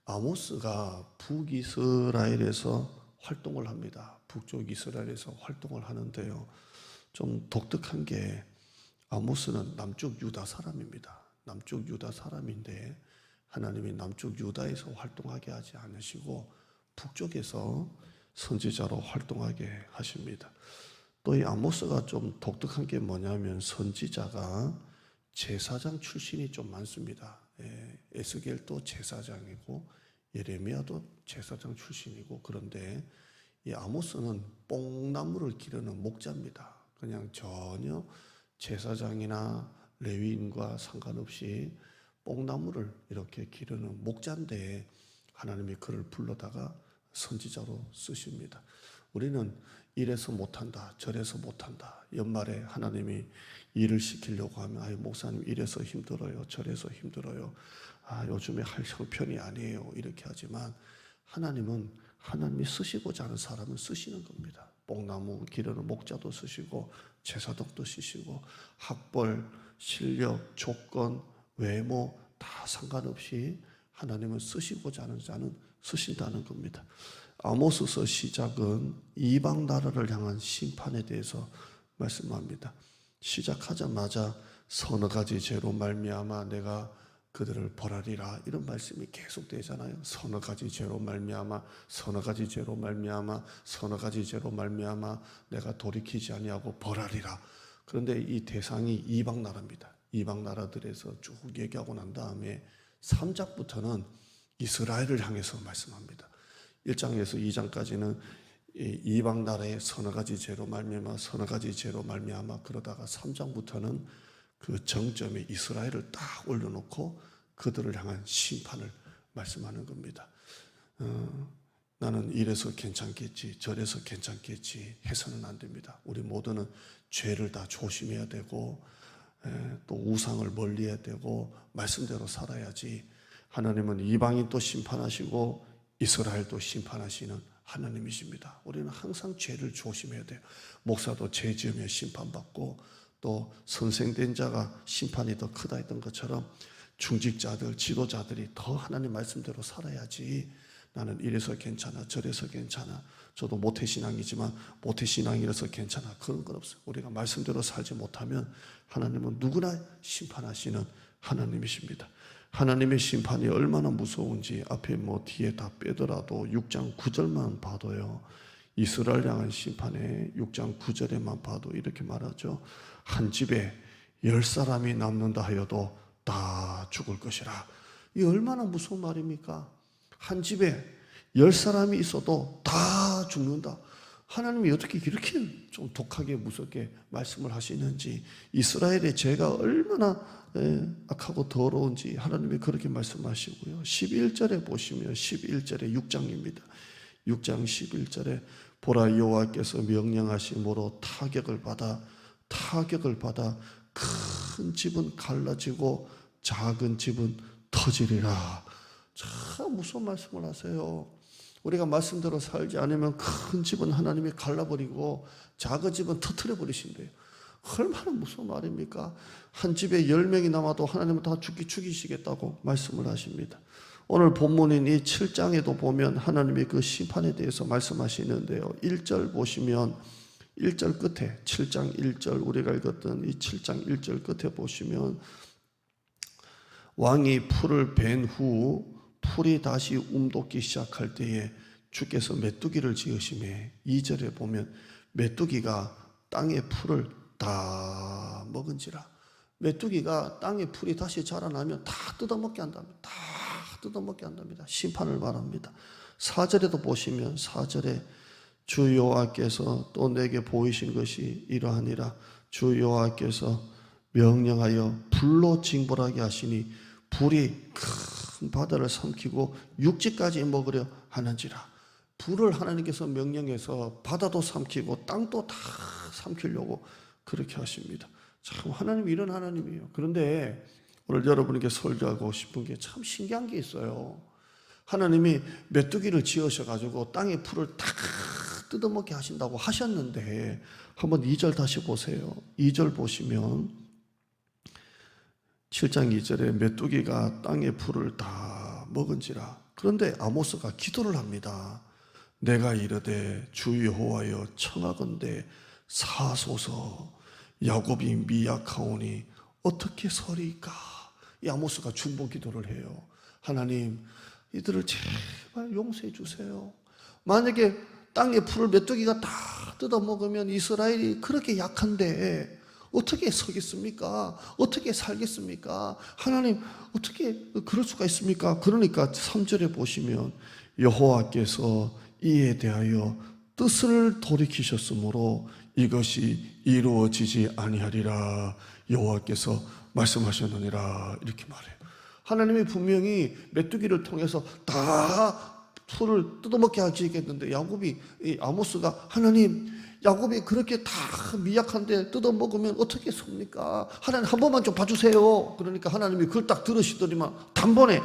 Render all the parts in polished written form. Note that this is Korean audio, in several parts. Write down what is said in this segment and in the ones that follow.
아모스가 북이스라엘에서 활동을 합니다. 북쪽 이스라엘에서 활동을 하는데요. 좀 독특한 게 아모스는 남쪽 유다 사람입니다. 남쪽 유다 사람인데 하나님이 남쪽 유다에서 활동하게 하지 않으시고 북쪽에서 선지자로 활동하게 하십니다. 또 이 아모스가 좀 독특한 게 뭐냐면 선지자가 제사장 출신이 좀 많습니다. 에스겔도 제사장이고 예레미야도 제사장 출신이고, 그런데 이 아모스는 뽕나무를 기르는 목자입니다. 그냥 전혀 제사장이나 레위인과 상관없이 뽕나무를 이렇게 기르는 목자인데 하나님이 그를 불러다가 선지자로 쓰십니다. 우리는 이래서 못한다, 저래서 못한다, 연말에 하나님이 일을 시키려고 하면 아유 목사님 이래서 힘들어요, 저래서 힘들어요, 요즘에 할 형편이 아니에요, 이렇게 하지만 하나님은 하나님이 쓰시고자 하는 사람은 쓰시는 겁니다. 뽕나무 기르는 목자도 쓰시고 제사장도 쓰시고 학벌, 실력, 조건, 외모 다 상관없이 하나님은 쓰시고자 하는 자는 쓰신다는 겁니다. 아모스서 시작은 이방 나라를 향한 심판에 대해서 말씀합니다. 시작하자마자 서너 가지 죄로 말미암아 내가 그들을 벌하리라, 이런 말씀이 계속되잖아요. 서너 가지 죄로 말미암아, 서너 가지 죄로 말미암아, 서너 가지 죄로 말미암아 내가 돌이키지 아니하고 벌하리라. 그런데 이 대상이 이방 나라입니다. 이방 나라들에서 쭉 얘기하고 난 다음에 3장부터는 이스라엘을 향해서 말씀합니다. 1장에서 2장까지는 이방 나라의 서너 가지 죄로 말미암아, 서너 가지 죄로 말미암아, 그러다가 3장부터는 그 정점에 이스라엘을 딱 올려놓고 그들을 향한 심판을 말씀하는 겁니다. 나는 이래서 괜찮겠지, 저래서 괜찮겠지 해서는 안 됩니다. 우리 모두는 죄를 다 조심해야 되고 또 우상을 멀리해야 되고 말씀대로 살아야지. 하나님은 이방인도 심판하시고 이스라엘도 심판하시는 하나님이십니다. 우리는 항상 죄를 조심해야 돼요. 목사도 죄 지으면 심판받고 또 선생된 자가 심판이 더 크다 했던 것처럼 중직자들, 지도자들이 더 하나님 말씀대로 살아야지. 나는 이래서 괜찮아, 저래서 괜찮아, 저도 모태신앙이지만 모태신앙이라서 괜찮아, 그런 건 없어요. 우리가 말씀대로 살지 못하면 하나님은 누구나 심판하시는 하나님이십니다. 하나님의 심판이 얼마나 무서운지 앞에 뒤에 다 빼더라도 6장 9절만 봐도요, 이스라엘 향한 심판에 6장 9절에만 봐도 이렇게 말하죠. 한 집에 10사람이 남는다 하여도 다 죽을 것이라. 이 얼마나 무서운 말입니까? 한 집에 10사람이 있어도 다 죽는다. 하나님이 어떻게 이렇게 좀 독하게 무섭게 말씀을 하시는지, 이스라엘의 죄가 얼마나 악하고 더러운지 하나님이 그렇게 말씀하시고요. 11절에 보시면 11절에 6장입니다. 6장 11절에 보라 여호와께서 명령하심으로 타격을 받아 큰 집은 갈라지고 작은 집은 터지리라. 참 무서운 말씀을 하세요. 우리가 말씀대로 살지 않으면 큰 집은 하나님이 갈라버리고 작은 집은 터뜨려 버리신대요. 얼마나 무서운 말입니까? 한 집에 10명이 남아도 하나님은 다 죽이시겠다고 말씀을 하십니다. 오늘 본문인 이 7장에도 보면 하나님이 그 심판에 대해서 말씀하시는데요. 1절 보시면 1절 끝에 7장 1절 우리가 읽었던 이 7장 1절 끝에 보시면 왕이 풀을 벤 후 풀이 다시 움돋기 시작할 때에 주께서 메뚜기를 지으시매 2절에 보면 메뚜기가 땅의 풀을 다 먹은지라. 메뚜기가 땅의 풀이 다시 자라나면 다 뜯어먹게 한답니다. 다 뜯어먹게 한답니다. 심판을 말합니다. 4절에도 보시면 4절에 주 여호와께서 또 내게 보이신 것이 이러하니라. 주 여호와께서 명령하여 불로 징벌하게 하시니 불이 큰 바다를 삼키고 육지까지 먹으려 하는지라. 불을 하나님께서 명령해서 바다도 삼키고 땅도 다 삼키려고 그렇게 하십니다. 참 하나님이 이런 하나님이에요. 그런데 오늘 여러분에게 설교하고 싶은 게 참 신기한 게 있어요. 하나님이 메뚜기를 지으셔가지고 땅의 풀을 다 뜯어먹게 하신다고 하셨는데 한번 2절 다시 보세요. 2절 보시면 7장 2절에 메뚜기가 땅의 풀을 다 먹은지라. 그런데 아모스가 기도를 합니다. 내가 이르되 주 여호와여 청하건대 사소서. 야곱이 미약하오니 어떻게 서리까. 이 아모스가 중보 기도를 해요. 하나님, 이들을 제발 용서해 주세요. 만약에 땅에 풀을 메뚜기가 다 뜯어먹으면 이스라엘이 그렇게 약한데 어떻게 서겠습니까? 어떻게 살겠습니까? 하나님, 어떻게 그럴 수가 있습니까? 그러니까 3절에 보시면 여호와께서 이에 대하여 뜻을 돌이키셨으므로 이것이 이루어지지 아니하리라 여호와께서 말씀하셨느니라. 이렇게 말해요. 하나님이 분명히 메뚜기를 통해서 다 풀을 뜯어먹게 하시겠는데 아모스가 하나님, 야곱이 그렇게 다 미약한데 뜯어먹으면 어떻게 섭니까? 하나님 한 번만 좀 봐주세요. 그러니까 하나님이 그걸 딱 들으시더니만 단번에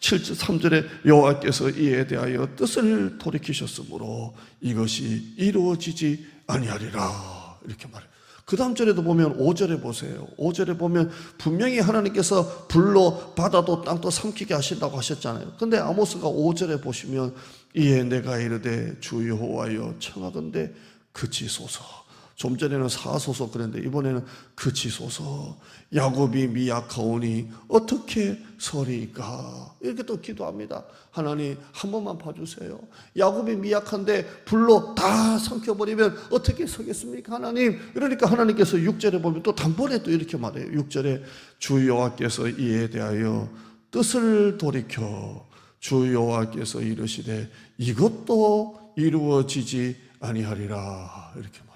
7절 3절에 여호와께서 이에 대하여 뜻을 돌이키셨으므로 이것이 이루어지지 아니하리라 이렇게 말해요. 그 다음 절에도 보면 5절에 보세요. 5절에 보면 분명히 하나님께서 불로 바다도 땅도 삼키게 하신다고 하셨잖아요. 근데 아모스가 5절에 보시면 이에 내가 이르되 주 여호와여 청하건대 그치소서. 좀 전에는 사소서 그랬는데 이번에는 그치소서. 야곱이 미약하오니 어떻게 서리까. 이렇게 또 기도합니다. 하나님 한 번만 봐주세요. 야곱이 미약한데 불로 다 삼켜버리면 어떻게 서겠습니까 하나님. 그러니까 하나님께서 6절에 보면 또 단번에 또 이렇게 말해요. 6절에 주 여호와께서 이에 대하여 뜻을 돌이켜 주 여호와께서 이르시되 이것도 이루어지지 아니하리라 이렇게 말해요.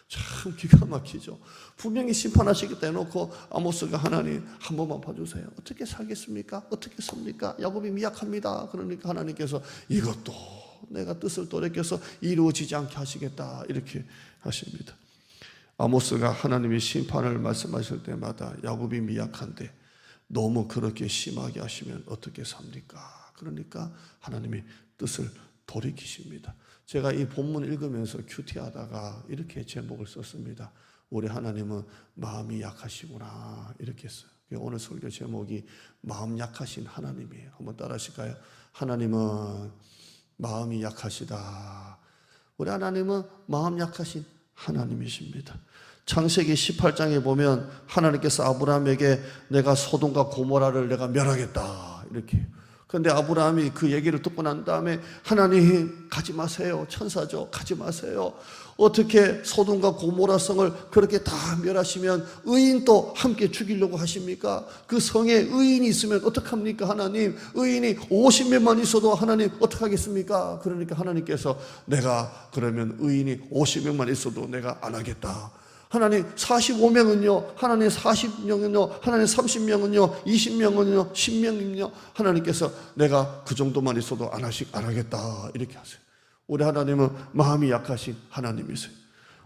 참 기가 막히죠. 분명히 심판하시겠다 해놓고 아모스가 하나님 한 번만 봐주세요. 어떻게 살겠습니까? 어떻게 섭니까? 야곱이 미약합니다. 그러니까 하나님께서 이것도 내가 뜻을 돌이켜서 이루어지지 않게 하시겠다 이렇게 하십니다. 아모스가 하나님이 심판을 말씀하실 때마다 야곱이 미약한데 너무 그렇게 심하게 하시면 어떻게 삽니까? 그러니까 하나님이 뜻을 돌이키십니다. 제가 이 본문 읽으면서 큐티하다가 이렇게 제목을 썼습니다. 우리 하나님은 마음이 약하시구나 이렇게 했어요. 오늘 설교 제목이 마음 약하신 하나님이에요. 한번 따라 하실까요? 하나님은 마음이 약하시다. 우리 하나님은 마음 약하신 하나님이십니다. 창세기 18장에 보면 하나님께서 아브라함에게 내가 소돔과 고모라를 내가 멸하겠다 이렇게. 그런데 아브라함이 그 얘기를 듣고 난 다음에 하나님 가지 마세요. 천사죠. 가지 마세요. 어떻게 소돔과 고모라 성을 그렇게 다 멸하시면 의인도 함께 죽이려고 하십니까? 그 성에 의인이 있으면 어떡합니까 하나님? 의인이 50명만 있어도 하나님 어떡하겠습니까? 그러니까 하나님께서 내가 그러면 의인이 50명만 있어도 내가 안 하겠다. 하나님 45명은요, 하나님 40명은요, 하나님 30명은요, 20명은요, 10명은요, 하나님께서 내가 그 정도만 있어도 안 하겠다 이렇게 하세요. 우리 하나님은 마음이 약하신 하나님이세요.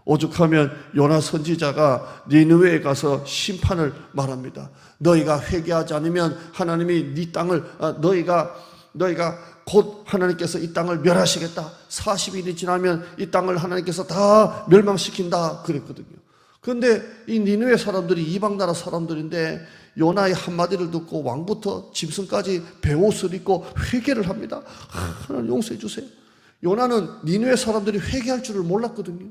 오죽하면 요나 선지자가 니느웨에 가서 심판을 말합니다. 너희가 회개하지 않으면 하나님이 네 땅을 너희가 곧 하나님께서 이 땅을 멸하시겠다. 40일이 지나면 이 땅을 하나님께서 다 멸망시킨다 그랬거든요. 그런데 이 니느웨 사람들이 이방 나라 사람들인데 요나의 한마디를 듣고 왕부터 짐승까지 베옷을 입고 회개를 합니다. 하나님 용서해 주세요. 요나는 니느웨 사람들이 회개할 줄을 몰랐거든요.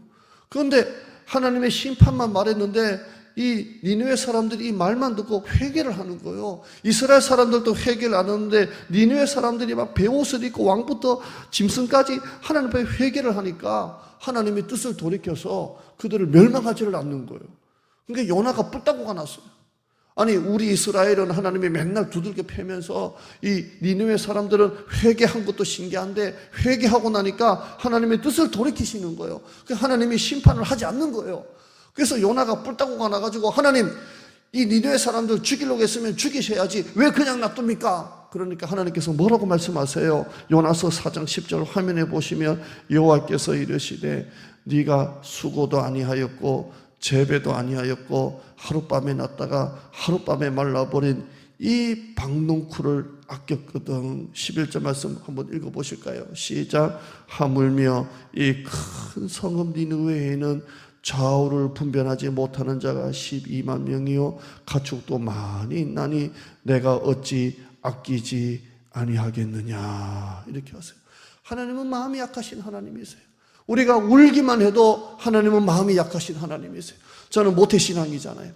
그런데 하나님의 심판만 말했는데 이 니느웨 사람들이 이 말만 듣고 회개를 하는 거예요. 이스라엘 사람들도 회개를 안 하는데 니느웨 사람들이 막 베옷을 입고 왕부터 짐승까지 하나님 앞에 회개를 하니까 하나님의 뜻을 돌이켜서 그들을 멸망하지를 않는 거예요. 그러니까 요나가 뿔따구가 났어요. 아니 우리 이스라엘은 하나님이 맨날 두들겨 패면서 이 니느웨 사람들은 회개한 것도 신기한데 회개하고 나니까 하나님의 뜻을 돌이키시는 거예요. 하나님이 심판을 하지 않는 거예요. 그래서 요나가 뿔따구가 나가지고 하나님 이 니느웨 사람들 죽이려고 했으면 죽이셔야지 왜 그냥 놔둡니까? 그러니까 하나님께서 뭐라고 말씀하세요? 요나서 4장 10절 화면에 보시면 여호와께서 이르시되 네가 수고도 아니하였고 재배도 아니하였고 하룻밤에 났다가 하룻밤에 말라버린 이 박농쿨을 아꼈거든. 11절 말씀 한번 읽어보실까요? 시작. 하물며 이 큰 성읍 니느웨에는 좌우를 분별하지 못하는 자가 12만 명이요 가축도 많이 있나니 내가 어찌 아끼지 아니하겠느냐 이렇게 하세요. 하나님은 마음이 약하신 하나님이세요. 우리가 울기만 해도 하나님은 마음이 약하신 하나님이세요. 저는 모태신앙이잖아요.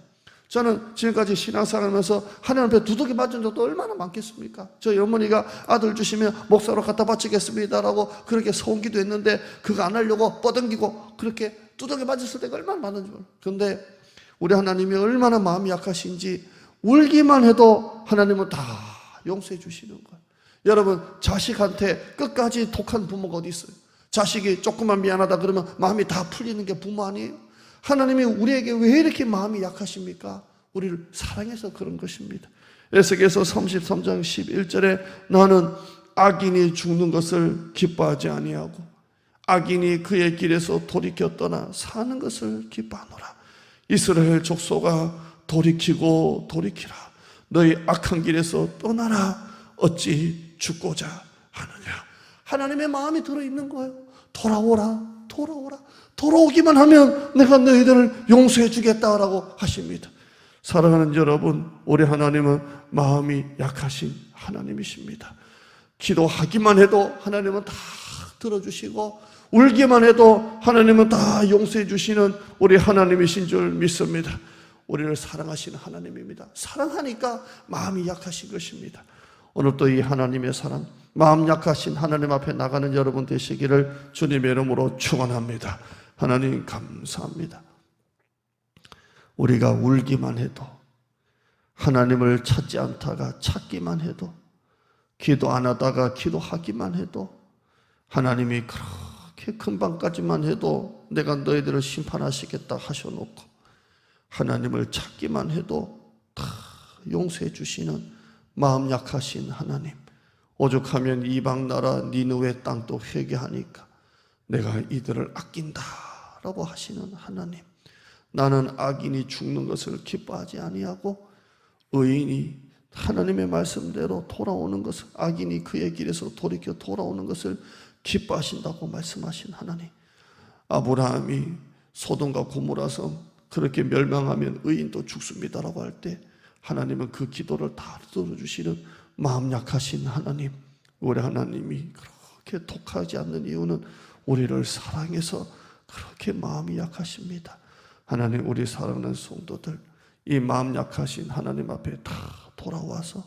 저는 지금까지 신앙생활하면서 하나님 앞에 두들겨 맞은 적도 얼마나 많겠습니까? 저희 어머니가 아들 주시면 목사로 갖다 바치겠습니다라고 그렇게 소원기도 했는데 그거 안 하려고 뻗어기고 그렇게 두들겨 맞았을 때가 얼마나 많은지 몰라요. 그런데 우리 하나님이 얼마나 마음이 약하신지 울기만 해도 하나님은 다 용서해 주시는 거예요. 여러분, 자식한테 끝까지 독한 부모가 어디 있어요? 자식이 조금만 미안하다 그러면 마음이 다 풀리는 게 부모 아니에요? 하나님이 우리에게 왜 이렇게 마음이 약하십니까? 우리를 사랑해서 그런 것입니다. 에스겔서 33장 11절에 나는 악인이 죽는 것을 기뻐하지 아니하고 악인이 그의 길에서 돌이켜 떠나 사는 것을 기뻐하노라. 이스라엘 족속아 돌이키고 돌이키라. 너희 악한 길에서 떠나라. 어찌 죽고자 하느냐. 하나님의 마음이 들어있는 거예요. 돌아오라, 돌아오라. 돌아오기만 하면 내가 너희들을 용서해 주겠다라고 하십니다. 사랑하는 여러분, 우리 하나님은 마음이 약하신 하나님이십니다. 기도하기만 해도 하나님은 다 들어주시고 울기만 해도 하나님은 다 용서해 주시는 우리 하나님이신 줄 믿습니다. 우리를 사랑하시는 하나님입니다. 사랑하니까 마음이 약하신 것입니다. 오늘도 이 하나님의 사랑, 마음 약하신 하나님 앞에 나가는 여러분 되시기를 주님의 이름으로 축원합니다. 하나님 감사합니다. 우리가 울기만 해도, 하나님을 찾지 않다가 찾기만 해도, 기도 안 하다가 기도하기만 해도, 하나님이 그렇게 금방까지만 해도 내가 너희들을 심판하시겠다 하셔놓고 하나님을 찾기만 해도 다 용서해 주시는 마음 약하신 하나님, 오죽하면 이방 나라 니느웨 땅도 회개하니까 내가 이들을 아낀다라고 하시는 하나님, 나는 악인이 죽는 것을 기뻐하지 아니하고 의인이 하나님의 말씀대로 돌아오는 것을, 악인이 그의 길에서 돌이켜 돌아오는 것을 기뻐하신다고 말씀하신 하나님, 아브라함이 소돔과 고모라 섬 그렇게 멸망하면 의인도 죽습니다라고 할 때 하나님은 그 기도를 다 들어주시는 마음 약하신 하나님, 우리 하나님이 그렇게 독하지 않는 이유는 우리를 사랑해서 그렇게 마음이 약하십니다. 하나님, 우리 사랑하는 성도들 이 마음 약하신 하나님 앞에 다 돌아와서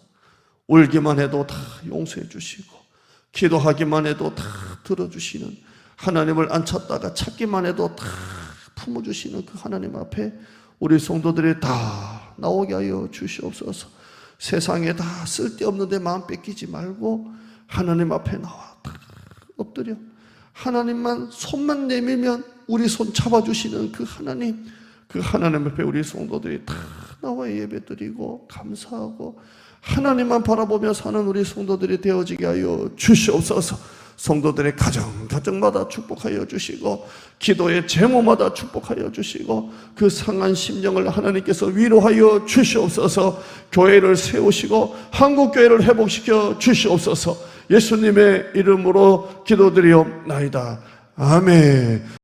울기만 해도 다 용서해 주시고 기도하기만 해도 다 들어주시는, 하나님을 안 찾다가 찾기만 해도 다 품어주시는 그 하나님 앞에 우리 성도들이 다 나오게 하여 주시옵소서. 세상에 다 쓸데없는 데 마음 뺏기지 말고 하나님 앞에 나와 다 엎드려 하나님만 손만 내밀면 우리 손 잡아주시는 그 하나님, 그 하나님 앞에 우리 성도들이 다 나와 예배드리고 감사하고 하나님만 바라보며 사는 우리 성도들이 되어지게 하여 주시옵소서. 성도들의 가정마다 축복하여 주시고 기도의 제목마다 축복하여 주시고 그 상한 심령을 하나님께서 위로하여 주시옵소서. 교회를 세우시고 한국교회를 회복시켜 주시옵소서. 예수님의 이름으로 기도드리옵나이다. 아멘.